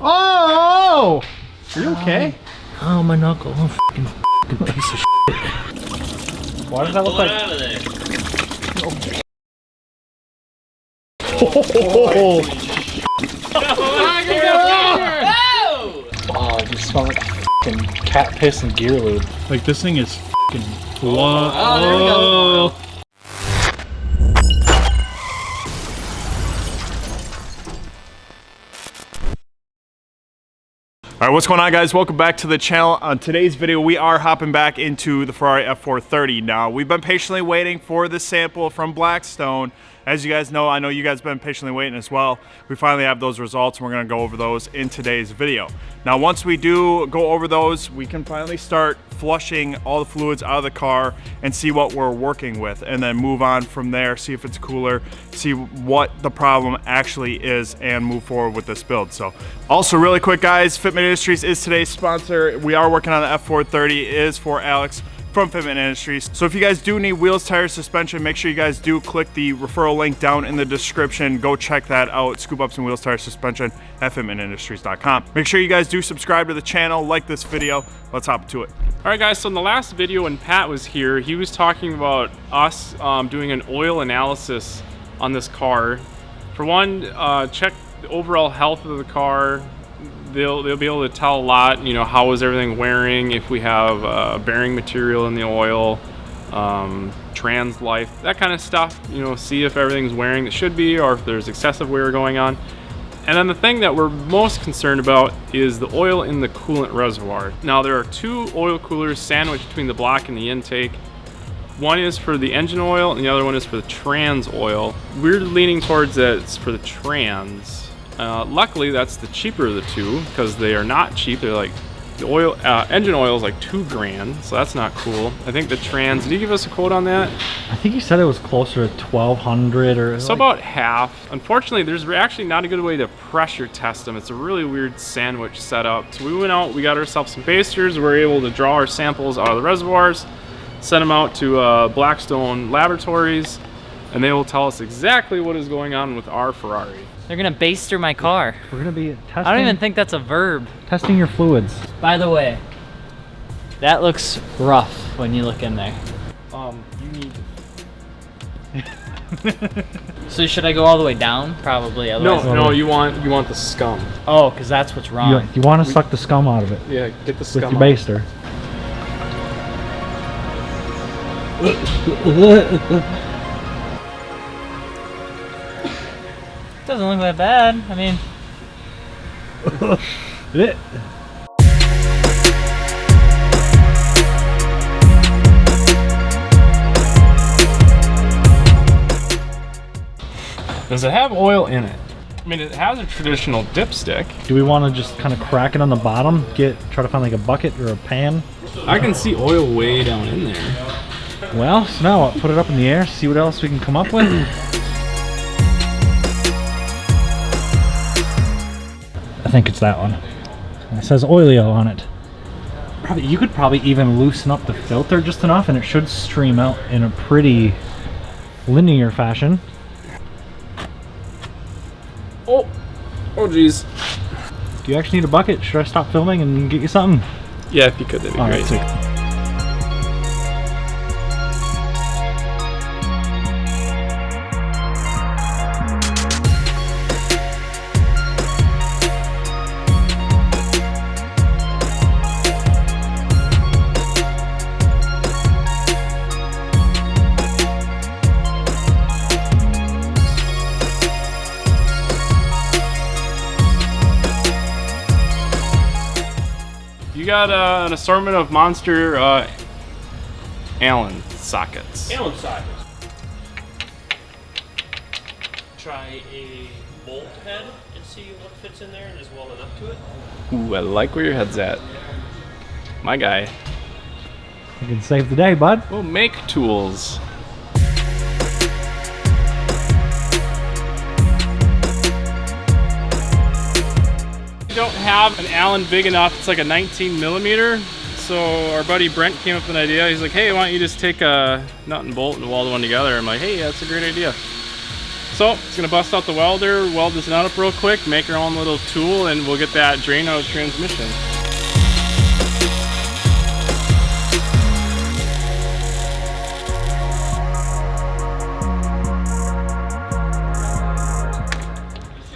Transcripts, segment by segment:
Oh! Are you okay? Oh, my knuckle. Oh, fucking piece of shit. Why does that look like? Out of there. Oh, it just smells like fucking cat piss and gear lube. Like this thing is fucking. Oh, there we go. All right, what's going on, guys? Welcome back to the channel. On today's video, we are hopping back into the Ferrari F430. Now, we've been patiently waiting for this sample from Blackstone. As you guys know, I know you guys have been patiently waiting as well. We finally have those results, and we're gonna go over those in today's video. Now, once we do go over those, we can finally start flushing all the fluids out of the car and see what we're working with, and then move on from there, see if it's cooler, see what the problem actually is, and move forward with this build. So, also really quick, guys, Fitment Industries is today's sponsor. We are working on the F430. It is for Alex from Fitment Industries. So if you guys do need wheels, tires, suspension, make sure you guys do click the referral link down in the description. Go check that out. Scoop up some wheels, tires, suspension at fitmentindustries.com. Make sure you guys do subscribe to the channel, like this video. Let's hop to it. All right, guys, so in the last video when Pat was here, he was talking about us doing an oil analysis on this car. For one, check the overall health of the car. They'll be able to tell a lot, you know, how is everything wearing, if we have bearing material in the oil, trans life, that kind of stuff. You know, see if everything's wearing that should be, or if there's excessive wear going on. And then the thing that we're most concerned about is the oil in the coolant reservoir. Now, there are two oil coolers sandwiched between the block and the intake. One is for the engine oil, and the other one is for the trans oil. We're leaning towards that it's for the trans. Luckily, that's the cheaper of the two, because they are not cheap. They're like, the oil, engine oil is like $2,000, so that's not cool. I think the trans, did you give us a quote on that? I think you said it was closer to 1,200 or So like... about half. Unfortunately, there's actually not a good way to pressure test them. It's a really weird sandwich setup. So we went out, we got ourselves some basters. We were able to draw our samples out of the reservoirs, send them out to Blackstone Laboratories, and they will tell us exactly what is going on with our Ferrari. They're gonna baster my car. We're gonna be testing... I don't even think that's a verb. Testing your fluids. By the way, that looks rough when you look in there. You need... So should I go all the way down? Probably. Otherwise No, you want the scum. Oh, because that's what's wrong. You want to suck the scum out of it. Yeah, get the scum with your baster. Doesn't look that bad. I mean... Does it have oil in it? I mean, it has a traditional dipstick. Do we want to just kind of crack it on the bottom? Try to find like a bucket or a pan? I can see oil way down in there. Well, so now what? Put it up in the air, see what else we can come up with. I think it's that one. It says Oilio on it. You could probably even loosen up the filter just enough and it should stream out in a pretty linear fashion. Oh geez. Do you actually need a bucket? Should I stop filming and get you something? Yeah, if you could, that'd be great. Right, You got an assortment of Monster Allen sockets. Allen sockets. Try a bolt head and see what fits in there and is well enough to it. Ooh, I like where your head's at. My guy. You can save the day, bud. We'll make tools. We don't have an Allen big enough. It's like a 19 millimeter. So our buddy Brent came up with an idea. He's like, hey, why don't you just take a nut and bolt and weld one together? I'm like, hey, that's a great idea. So it's gonna bust out the welder, weld this nut up real quick, make our own little tool, and we'll get that drain out of the transmission.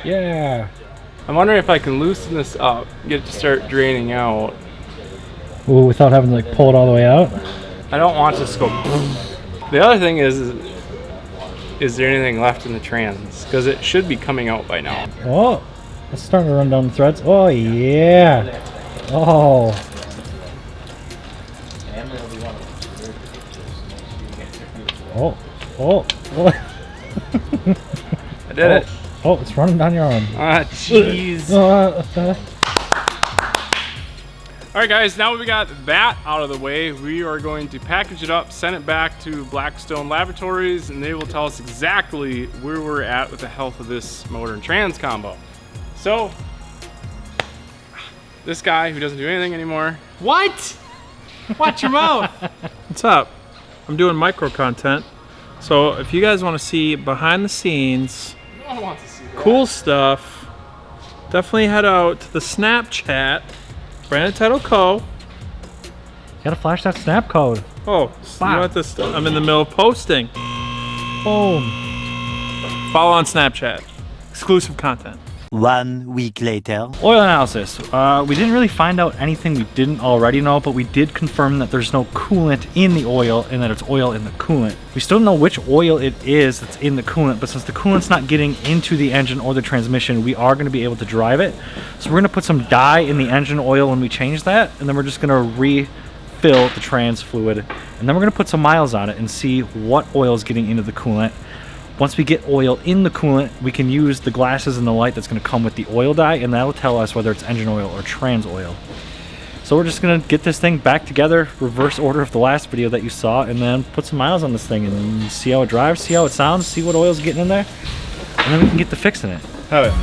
Yeah. I'm wondering if I can loosen this up, get it to start draining out. Ooh, without having to like pull it all the way out. I don't want this to go. The other thing is there anything left in the trans? Because it should be coming out by now. Oh, it's starting to run down the threads. Oh yeah. Oh. Oh. Oh. Oh. I did it. Oh, it's running down your arm. Ah, jeez. Alright guys, now we got that out of the way, we are going to package it up, send it back to Blackstone Laboratories, and they will tell us exactly where we're at with the health of this motor and trans combo. So, this guy who doesn't do anything anymore. What? Watch your mouth. What's up? I'm doing micro content. So if you guys want to see behind the scenes, No one wants to see that. cool stuff, definitely head out to the Snapchat, Brandon Title Co. Gotta flash that snap code. Oh, you want this? I'm in the middle of posting. Boom. Follow on Snapchat. Exclusive content. 1 week later. Oil analysis. We didn't really find out anything we didn't already know, but we did confirm that there's no coolant in the oil and that it's oil in the coolant. We still don't know which oil it is that's in the coolant, but since the coolant's not getting into the engine or the transmission, we are going to be able to drive it. So we're going to put some dye in the engine oil when we change that, and then we're just going to refill the trans fluid, and then we're going to put some miles on it and see what oil is getting into the coolant. Once we get oil in the coolant, we can use the glasses and the light that's going to come with the oil dye, and that'll tell us whether it's engine oil or trans oil. So we're just going to get this thing back together, reverse order of the last video that you saw, and then put some miles on this thing and see how it drives, see how it sounds, see what oil's getting in there, and then we can get to fixing it. Have it.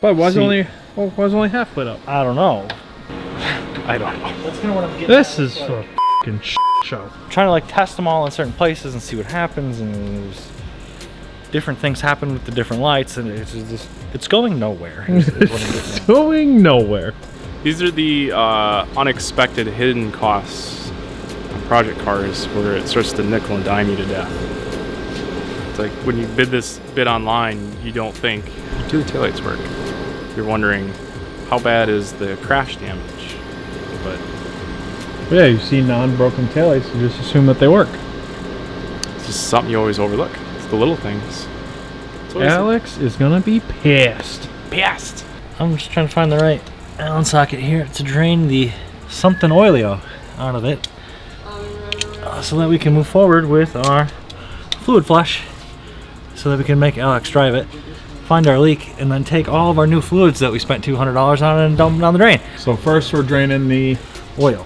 But why is it only half lit up? I don't know. I don't know. That's kind of what I'm getting This is a fucking show. I'm trying to like test them all in certain places and see what happens, and there's different things happen with the different lights, and it's just, it's going nowhere. It's going nowhere. These are the unexpected hidden costs on project cars where it starts to nickel and dime you to death. It's like when you bid online, you don't think, do the taillights work? You're wondering, how bad is the crash damage? But Yeah, you see non-broken taillights, you just assume that they work. it's just something you always overlook. It's the little things. It's always Alex is gonna be pissed. pissed. I'm just trying to find the right Allen socket here to drain the something oilio out of it, so that we can move forward with our fluid flush, so that we can make Alex drive it, find our leak, and then take all of our new fluids that we spent $200 on and dump them down the drain. So first we're draining the Oil.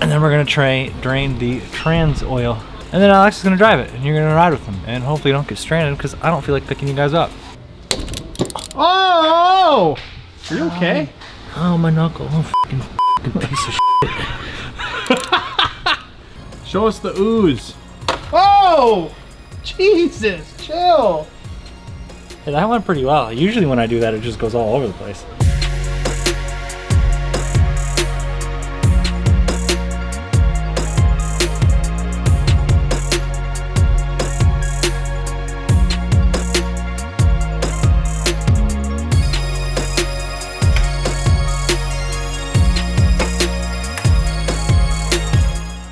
And then we're gonna drain the trans oil, and then Alex is gonna drive it, and you're gonna ride with him, and hopefully you don't get stranded, because I don't feel like picking you guys up. Oh! Are you okay? Oh, my knuckle. Oh, fucking piece of shit. Show us the ooze. Oh! Jesus, chill. Hey, that went pretty well. Usually when I do that, it just goes all over the place.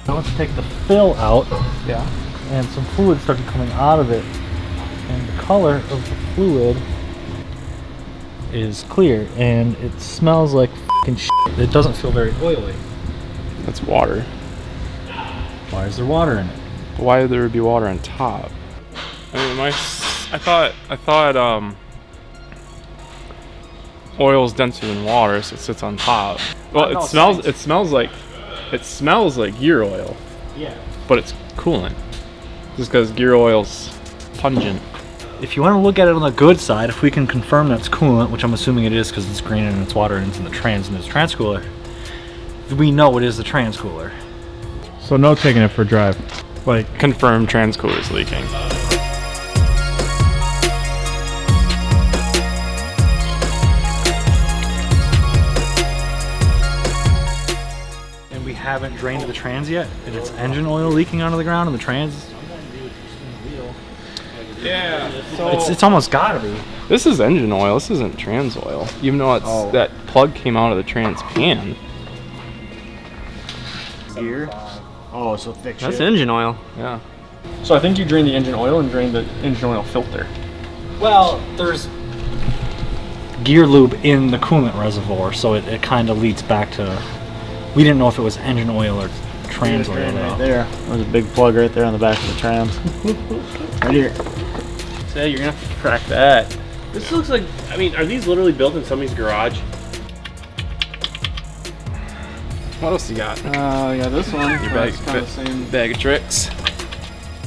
Now let's take the fill out. Yeah. And some fluid started coming out of it. And the color of the fluid is clear, and it smells like f***ing shit. It doesn't feel very oily. That's water. Why is there water in it? Why would there be water on top? I mean, I thought oil is denser than water, so it sits on top. Well, it smells like gear oil. Yeah. But it's coolant. Just because gear oil's pungent. If you want to look at it on the good side, if we can confirm that's coolant, which I'm assuming it is because it's green and it's water and it's in the trans and it's transcooler, we know it is the transcooler. So no taking it for a drive. Like, Confirmed transcooler is leaking. And we haven't drained the trans yet, and it's engine oil leaking onto the ground and the trans. Yeah. So It's almost gotta be. this is engine oil. This isn't trans oil. Even though it's that plug came out of the trans pan. Gear. Oh, so thick That's shit. engine oil. Yeah. So I think you drain the engine oil and drain the engine oil filter. Well, there's gear lube in the coolant reservoir, so it kind of leads back to. We didn't know if it was engine oil or trans oil. Right there. There's a big plug right there on the back of the trans. Right here. So you're gonna have to crack that. This looks like, I mean, are these literally built in somebody's garage? What else you got? Yeah, this one. Your bag, kind of the same. bag of tricks.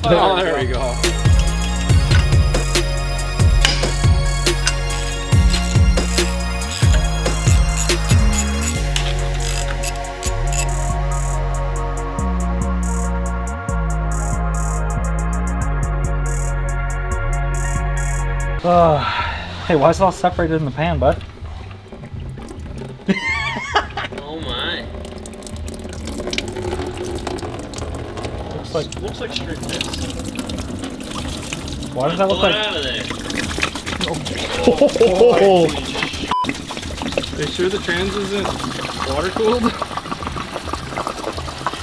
Oh, there we go. Hey, why is it all separated in the pan, bud? Oh my. Looks like straight bits. Why does that look Pull it like? out of there. Are you sure the trans isn't water cooled?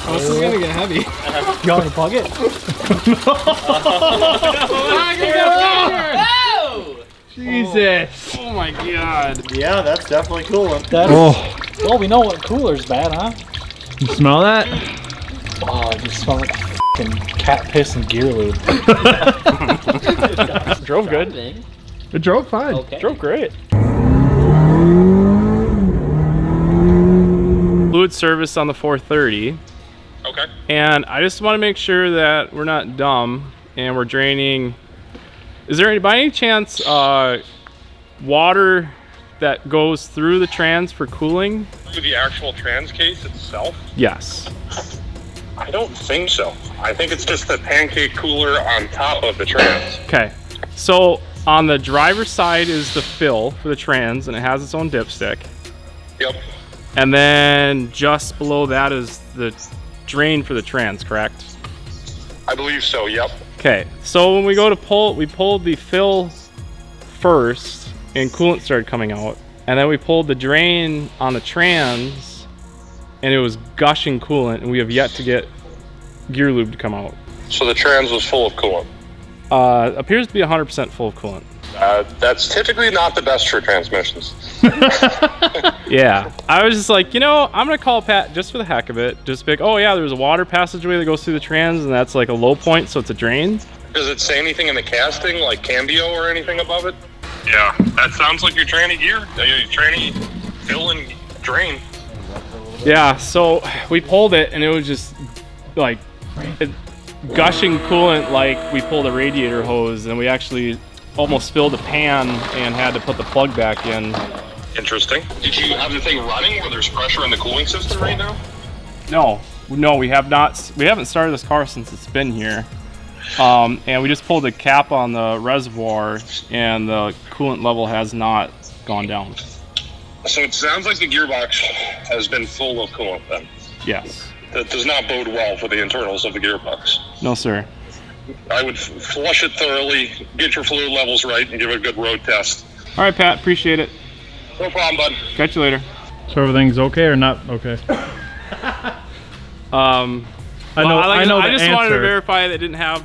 Oh, this is gonna get heavy. You want me to plug it? Jesus! Oh my god. Yeah, that's definitely coolant. Well, we know what cooler's bad, huh? you smell that? Oh, it just smells like fucking cat piss and gear lube. Drove good. It drove fine. Okay. Drove great. Fluid service on the 430. Okay. And I just want to make sure that we're not dumb and we're draining. Is there by any chance water that goes through the trans for cooling? Through the actual trans case itself? Yes. I don't think so. I think it's just the pancake cooler on top of the trans. Okay. So on the driver's side is the fill for the trans and it has its own dipstick. Yep. And then just below that is the drain for the trans, correct? I believe so, yep. Okay, so when we go to pull, we pulled the fill first and coolant started coming out. And then we pulled the drain on the trans and it was gushing coolant and we have yet to get gear lube to come out. So the trans was full of coolant. Appears to be 100% full of coolant. That's typically not the best for transmissions. Yeah, I was just like, you know, I'm gonna call Pat just for the heck of it. Just be like, oh yeah, there's a water passageway that goes through the trans and that's like a low point, so it's a drain. Does it say anything in the casting, like cambio or anything above it? Yeah, that sounds like your tranny gear. Your tranny fill and drain. Yeah, so we pulled it and it was just like gushing coolant like we pulled a radiator hose, and we actually almost filled the pan and had to put the plug back in. Interesting. Did you have the thing running where there's pressure in the cooling system right now? No, we have not. We haven't started this car since it's been here. And we just pulled the cap on the reservoir and the coolant level has not gone down. So it sounds like the gearbox has been full of coolant then. Yes. That does not bode well for the internals of the gearbox. No, sir. I would flush it thoroughly, get your fluid levels right, and give it a good road test. All right, Pat, appreciate it. No problem, bud. Catch you later. So everything's okay or not okay? I know the just wanted to answer. verify that it didn't have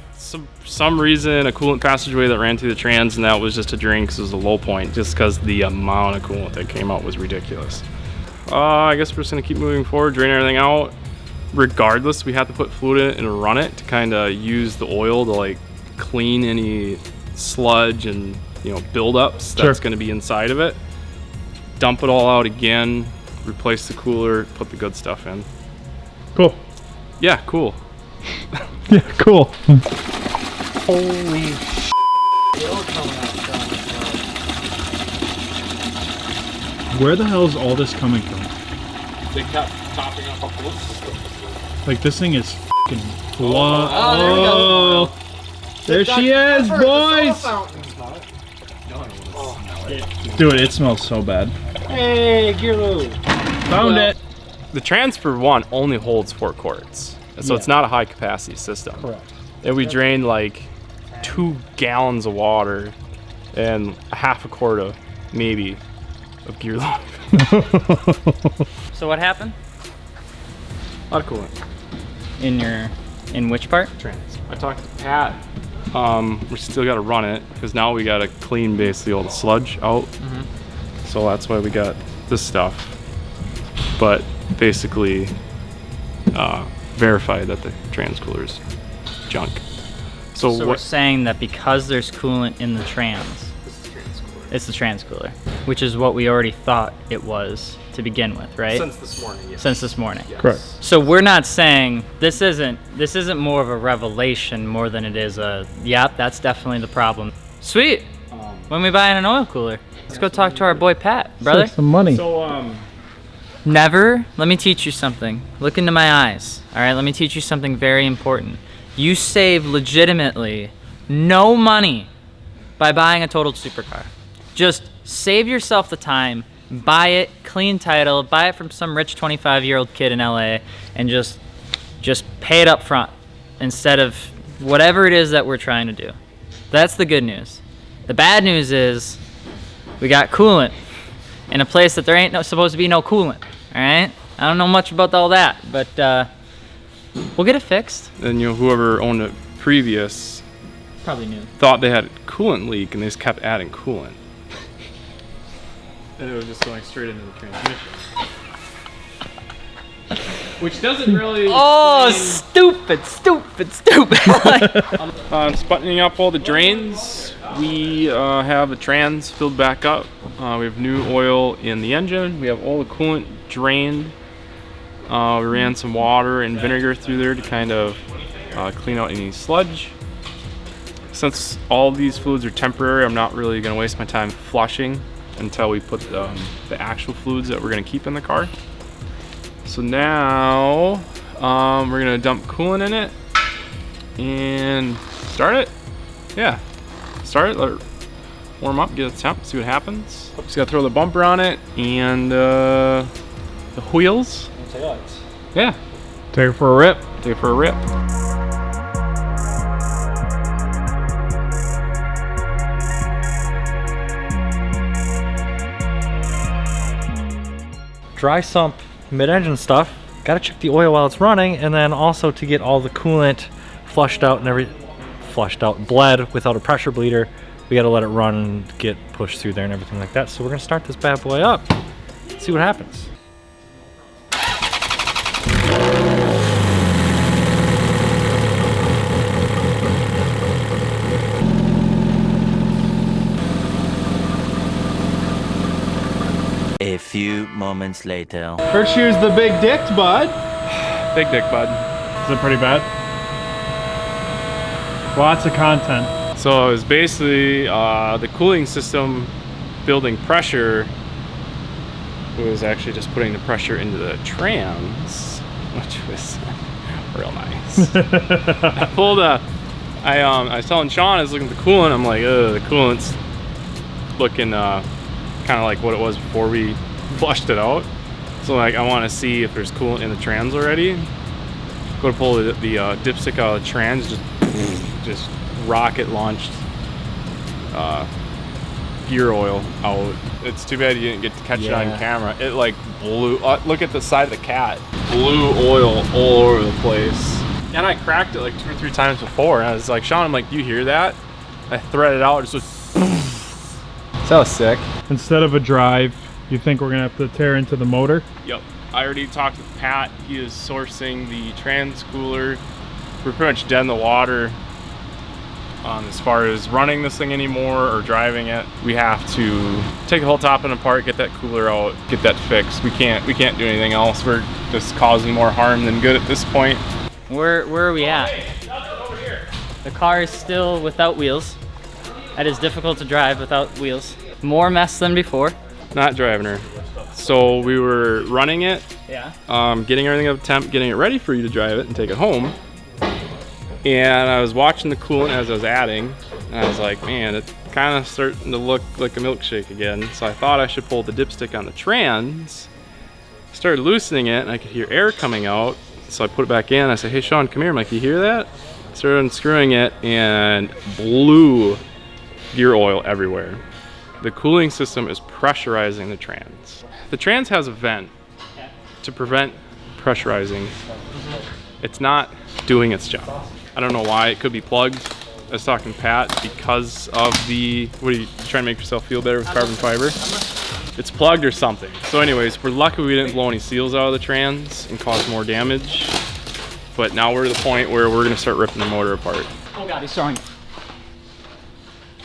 some reason a coolant passageway that ran through the trans, and that was just a drain because it was a low point, just because the amount of coolant that came out was ridiculous. I guess we're just gonna keep moving forward, drain everything out. Regardless, we have to put fluid in it and run it to kind of use the oil to like clean any sludge and buildups that's going to be inside of it. dump it all out again, replace the cooler, put the good stuff in. Cool. Yeah, cool. Yeah, cool. Holy Where the hell is all this coming from? They kept topping up a roof. Like, this thing is f***ing oh, there she is, boys! Dude, it smells so bad. Hey, Gearlo! Found it! The transfer one only holds 4 quarts, so it's not a high capacity system. Correct. And we drained like 2 gallons of water and a half a quart of maybe of gear lube. So what happened? A lot of coolant. In which part? Trans. I talked to Pat. We still got to run it because now we got to clean basically all the sludge out. So that's why we got this stuff. But basically verified that the trans cooler's junk. So we're what? saying that because there's coolant in the trans, it's the trans cooler, which is what we already thought it was to begin with, right? Since this morning, yes. Since this morning. Yes. Correct. So we're not saying this isn't more of a revelation more than it is a yep, that's definitely the problem. Sweet. When we buying an oil cooler? Let's go talk to our boy Pat, brother. Save some money. So Never, let me teach you something. Look into my eyes. All right, let me teach you something very important. You save legitimately no money by buying a totaled supercar. Just save yourself the time, buy it, clean title, buy it from some rich 25-year-old kid in LA, and just pay it up front instead of whatever it is that we're trying to do. That's the good news. The bad news is we got coolant in a place that there ain't supposed to be no coolant. All right? I don't know much about all that, but we'll get it fixed. and whoever owned it previous Probably new. thought they had a coolant leak and they just kept adding coolant. And it was just going straight into the transmission. Which doesn't really Oh, explain- stupid. Buttoning up all the drains. We have the trans filled back up. We have new oil in the engine. We have all the coolant drained. We ran some water and vinegar through there to kind of clean out any sludge. Since all these fluids are temporary, I'm not really going to waste my time flushing until we put the actual fluids that we're going to keep in the car. So now we're going to dump coolant in it and start it. Yeah, start it, let it warm up, get a temp, see what happens. Just got to throw the bumper on it and the wheels. Yeah. Take it for a rip. Take it for a rip. Dry sump mid-engine stuff. Gotta check the oil while it's running, and then also to get all the coolant flushed out and bled without a pressure bleeder. We gotta let it run and get pushed through there and everything like that. So we're gonna start this bad boy up. See what happens. A few moments later. First here's the big dick, bud. Big dick, bud. Is it pretty bad? Lots of content. So it was basically the cooling system building pressure. It was actually just putting the pressure into the trans, which was real nice. I was telling Sean I was looking at the coolant. I'm like, the coolant's looking kind of like what it was before we flushed it out. So like I want to see if there's coolant in the trans already. Go to pull the dipstick out of the trans, just rocket launched gear oil out. It's too bad you didn't get to catch it on camera. It like blew. Look at the side of the cat. Blew oil all over the place. And I cracked it like 2 or 3 times before. And I was like, Sean, I'm like, do you hear that? I threaded out. It's just. So sick. Instead of a drive, you think we're gonna have to tear into the motor? Yep. I already talked with Pat. He is sourcing the trans cooler. We're pretty much dead in the water. As far as running this thing anymore or driving it, we have to take the whole top end apart, get that cooler out, get that fixed. We can't do anything else. We're just causing more harm than good at this point. Where are we at? The car is still without wheels. That is difficult to drive without wheels. More mess than before. Not driving her. So we were running it, Yeah. getting everything up to temp, getting it ready for you to drive it and take it home. And I was watching the coolant as I was adding, and I was like, man, it's kind of starting to look like a milkshake again. So I thought I should pull the dipstick on the trans. Started loosening it, and I could hear air coming out. So I put it back in. I said, hey, Sean, come here. I'm like, you hear that? Started unscrewing it and blew gear oil everywhere. The cooling system is pressurizing the trans. The trans has a vent to prevent pressurizing. It's not doing its job. I don't know why. It could be plugged. I was talking to Pat because of the, what are you trying to make yourself feel better with carbon fiber? It's plugged or something. So anyways, we're lucky we didn't blow any seals out of the trans and cause more damage. But now we're at the point where we're gonna start ripping the motor apart. Oh God, he's throwing it.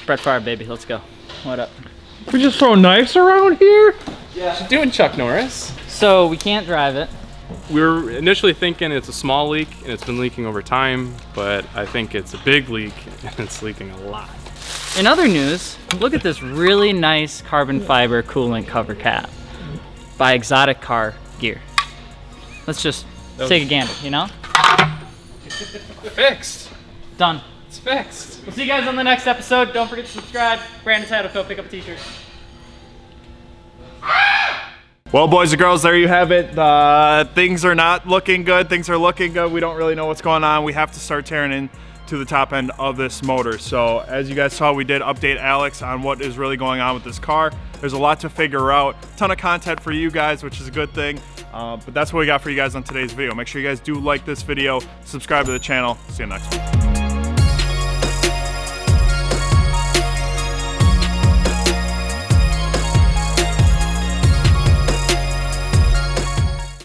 Brett Favre, baby, let's go. What up? We just throw knives around here? Yeah. She's doing Chuck Norris. So we can't drive it. We were initially thinking it's a small leak and it's been leaking over time, but I think it's a big leak and it's leaking a lot. In other news, look at this really nice carbon fiber coolant cover cap by Exotic Car Gear. Let's just take a gander, you know? Fixed. Done. It's fixed. We'll see you guys on the next episode. Don't forget to subscribe. Brandon Title Co. Pick up a t-shirt. Well, boys and girls, there you have it. Things are not looking good. Things are looking good. We don't really know what's going on. We have to start tearing into the top end of this motor. So as you guys saw, we did update Alex on what is really going on with this car. There's a lot to figure out. A ton of content for you guys, which is a good thing. But that's what we got for you guys on today's video. Make sure you guys do like this video, subscribe to the channel. See you next week.